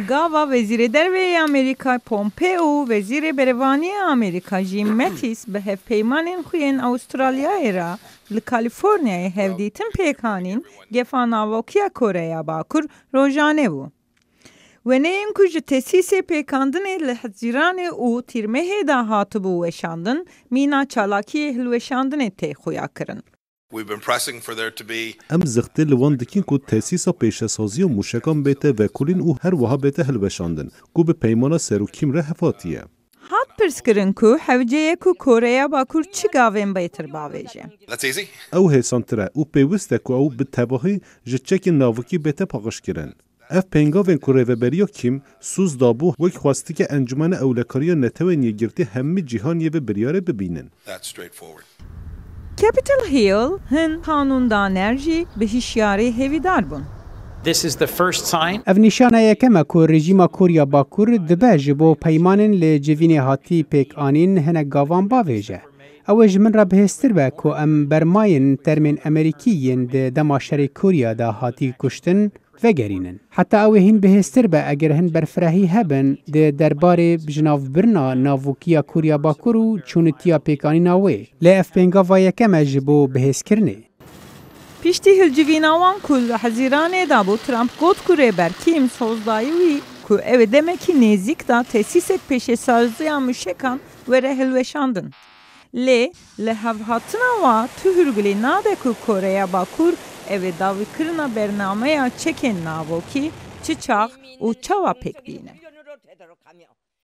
Gava Vezîr Derve Amerika Pompeo Vezîr Berevani Amerika Jim Mattis bi hevpeymanên xwe yên Avustralyayê re li Kaliforniyayê hevdîtin pêkanîn gefa navokiya Koreya Bakur rojane bû. Weneyên ku ji tesîsê pêkandinê li Hezîranê û Tîrmehê de hatibû weşandin, mîna çalakiyê hilweşandinê tê xuya kirin. Em zixtê li wan dikin ku tesîsa pêşesazîya mûşekan bête vekulîn û her wiha bête hilweşandin, ku bi peymana serokîm re hevatiye. Hat pirskirin ku hewceyê ku Koreya Bakur çi gavên bêtir bavêje. Ew hêsantir e û pêwîst e ku ew bi tevahî ji çekên navikî bête paqijkirin. Ev pengavên ku rêveberiya Kim sûz dabû wek xwastike Encumena Ewlekariya Netewên Yekgirtî hemî cîhaniyê ve biryarê bibînin. Capitol Hill hin kanûndaner jî bi hişyarî hêvîdar bûn. Ev nîşana yekem e ku rejîma Koreya Bakur dibe ji bo peymanên li civînê hatî pêkanîn hinek gavan bavêje. Ew ê ji min re bihêztir be ku em bermayên termên Amerîkî yên di dema şerê Koreya de hatî kuştin vegerînin. Heta ew ê hîn bihêztir be eger hin berfirehî hebin di derbarê bijinavbirina navokiya Koreya Bakur û çûnitiya pêkanîna wê. Lê ev pêngava yekem e ji bo bihêzkirinê. Piştî hilcivîna wan ku li Hezîranê dabû, Trump got ku rêber Kim sozdayî wî ku ew ê demekî nêzik da tesîsek pêşesaziya mûşekan were hilweşandin. Lê li hevhatina wa tu hûrgilê nade ku Koreya Bakur ev ê dawîkirina bernameya çekên navokî çi çax û çawa pêk bîne.